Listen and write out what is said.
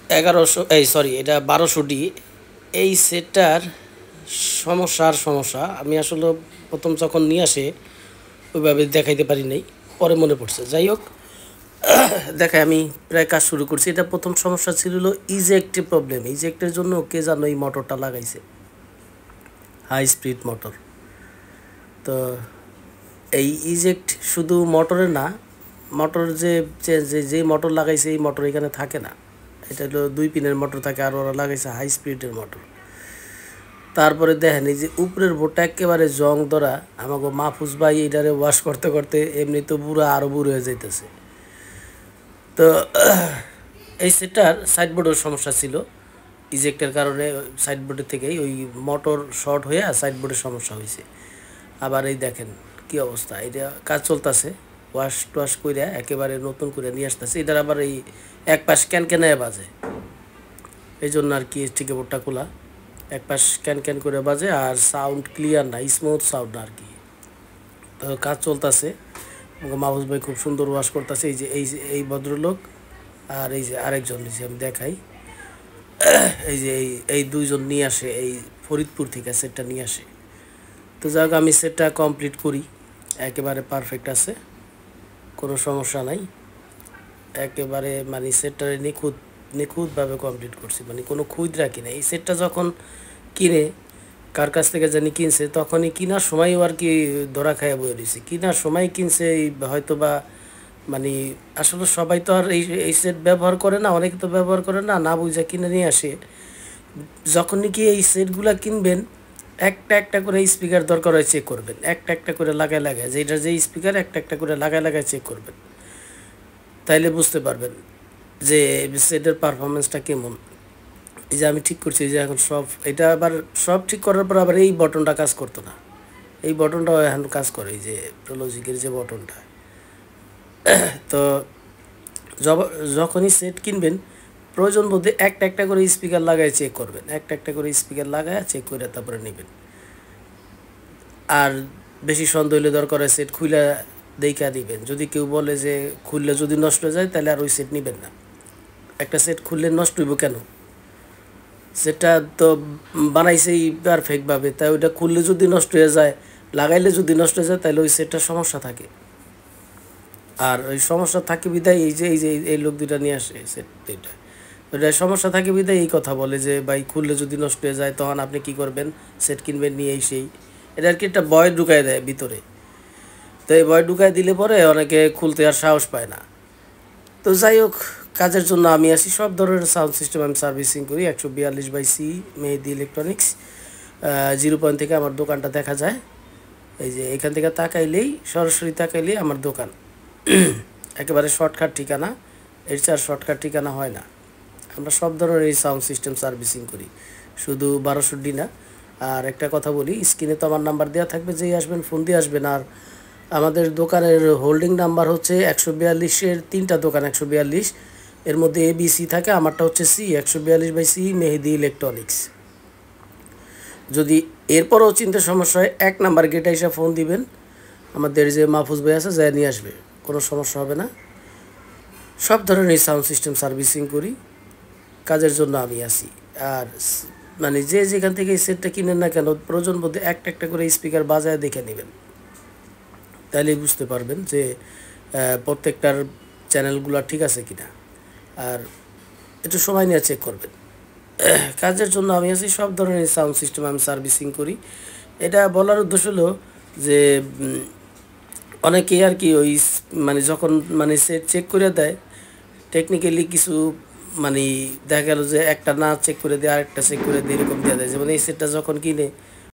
1100, এই সরি, এটা 1200 ডি। এই সেটটার সমস্যা আমি আসলে প্রথম যখন নিয়ে আসে ওইভাবে দেখাইতে পারি নাই, পরে মনে পড়ছে। যাই হোক, দেখাই আমি প্রায় কাজ শুরু করছি। এটা প্রথম সমস্যা ছিল হলো ইজেক্টের প্রবলেম। ইজেক্টের জন্য কে জানো এই মোটরটা লাগাইছে, হাই স্পিড মোটর। তো এই ইজেক্ট শুধু মোটরে না, মোটর যে মোটর লাগাইছে এই মোটর এখানে থাকে না। এটা হলো 2 পিনের মোটর থাকে, আর ওরা লাগাইছে হাই স্পিডের মোটর। তারপরে দেখেন এই যে উপরের বোর্ডটা একেবারে জং ধরা। আমাকে মাহফুজ ভাই এটারে ওয়াশ করতে করতে এমনি তো বুড়া আরও বুড়ো হয়ে যাইতেছে। তো এই সেটটার সাইডবোর্ডের সমস্যা ছিল। ইজেক্টের কারণে সাইডবোর্ডের থেকেই ওই মোটর শর্ট হয়ে সাইডবোর্ডের সমস্যা হয়েছে। আবার এই দেখেন কি অবস্থা, এটা কাজ চলতেছে, ওয়াশ টোয়াশ করে একেবারে নতুন করে নিয়ে আসতেছে। এটার আবার এই এক পাশ ক্যানক্যানায় বাজে, এই জন্য আর কি স্টিকে বোর্ডটা খোলা। এক পাশ ক্যান করে বাজে, আর সাউন্ড ক্লিয়ার না, স্মুথ সাউন্ড না আর কি। তো কাজ চলতেছে, মাহফুজ ভাই খুব সুন্দর ওয়াশ করতেছে। এই ভদ্রলোক আর এই যে আরেকজন, যে আমি দেখাই, এই যে এই দুইজন নিয়ে আসে, এই ফরিদপুর থেকে সেটটা নিয়ে আসে। তো যাক, আমি সেটটা কমপ্লিট করি, একেবারে পারফেক্ট আছে, কোনো সমস্যা নাই। একেবারে মানে সেটটা নিখুঁতভাবে কমপ্লিট করছি, মানে কোনো খুঁত রাখি না। এই সেটটা যখন কিনে, কার কাছ থেকে জানি কিনছে, তখনই কেনার সময়ও আর কি ধরা খাইয়া বয়ে দিয়েছি। কেনার সময় কিনছে হয়তো বা, মানে আসলে সবাই তো আর এই সেট ব্যবহার করে না, অনেকে তো ব্যবহার করে না, না বুঝে কিনে নিয়ে আসে। যখন নাকি এই সেটগুলো কিনবেন, একটা একটা করে স্পিকার দরকার হয় চেক করবেন, একটা একটা করে লাগায় যে এটার যে স্পিকার একটা একটা করে লাগায় চেক করবেন। তাইলে বুঝতে পারবেন যে সেটের পারফরমেন্সটা কেমন। এই যে আমি ঠিক করছি, যে এখন সব এটা আবার সব ঠিক করার পর আবার এই বটনটা কাজ করতো না, এই বটনটাও এখন কাজ করে, এই যে প্রোলজিকের যে বটনটা। তো যখনই সেট কিনবেন, প্রয়োজন বোধে একটা একটা করে স্পিকার লাগায় চেক করবেন, একটা একটা করে স্পিকার লাগায় চেক করে তারপরে নেবেন। আর বেশি সন্দেহ হলে দরকার হয় সেট খুলে দেখা দিবেন। যদি কেউ বলে যে খুললে যদি নষ্ট হয়ে যায়, তাহলে আর ওই সেট নেবেন না। একটা সেট খুললে নষ্ট হইব কেন? সেটা তো বানাইছেই পারফেক্টভাবে, তাই ওইটা খুললে যদি নষ্ট হয়ে যায়, লাগাইলে যদি নষ্ট হয়ে যায়, তাহলে ওই সেটটার সমস্যা থাকে। আর ওই সমস্যা থাকে বিদায় এই লোক দুইটা নিয়ে আসে সেট দুইটা, ওইটা সমস্যা থাকে বিদায় এই কথা বলে যে ভাই খুললে যদি নষ্ট হয়ে যায় তখন আপনি কি করবেন, সেট কিনবেন নিয়ে সেই। এটা আর কি একটা ভয় ঢুকায় দেয় ভিতরে। তো এই ভয় ঢুকায় দিলে পরে অনেকে খুলতে আর সাহস পায় না। তো যাই হোক, কাজের জন্য আমি আসি, সব ধরনের সাউন্ড সিস্টেম আমি সার্ভিসিং করি। 142/C মেহেদি ইলেকট্রনিক্স, 0 পয়েন্ট থেকে আমার দোকানটা দেখা যায়। এই যে এখান থেকে তাকাইলেই, সরাসরি তাকাইলেই আমার দোকান। একেবারে শর্টকাট ঠিকানা, এর চেয়ে আর শর্টকাট ঠিকানা হয় না। আমরা সব ধরনের এই সাউন্ড সিস্টেম সার্ভিসিং করি, শুধু 1200 ডি না। আর একটা কথা বলি, স্ক্রিনে তো আমার নাম্বার দেওয়া থাকবে, যেই আসবেন ফোন দিয়ে আসবেন। আর আমাদের দোকানের হোল্ডিং নাম্বার হচ্ছে 142-এর 3টা দোকান, 142, এর মধ্যে ABC থাকে, আমারটা হচ্ছে C, 142/C মেহেদি ইলেকট্রনিক্স। যদি এরপরও চিন্তা সমস্যা হয়, 1 নাম্বার গেটে এসে ফোন দিবেন, আমাদের যে মাহফুজ ভাই আছে যা নিয়ে আসবে, কোনো সমস্যা হবে না। সব ধরনের সাউন্ড সিস্টেম সার্ভিসিং করি, কাজের জন্য আমি আসি। আর মানে যে যেখান থেকে এই সেটটা কিনেন না কেন, প্রয়োজন বোধে একটা একটা করে স্পিকার বাজায় দেখে নেবেন, তাহলেই বুঝতে পারবেন যে প্রত্যেকটার চ্যানেলগুলো ঠিক আছে কিনা। আর একটু সময় নিয়ে চেক করবেন। কাজের জন্য আমি আছি, সব ধরনের সাউন্ড সিস্টেম আমি সার্ভিসিং করি। এটা বলার উদ্দেশ্য হলো যে অনেকেই আর কি ওই মানে যখন মানে সেট চেক করে দেয়, টেকনিক্যালি কিছু মানে দেখা গেল যে একটা না চেক করে দেয়, আরেকটা চেক করে দিয়ে এরকম দেওয়া দেয়। যেমন এই সেটটা যখন কিনে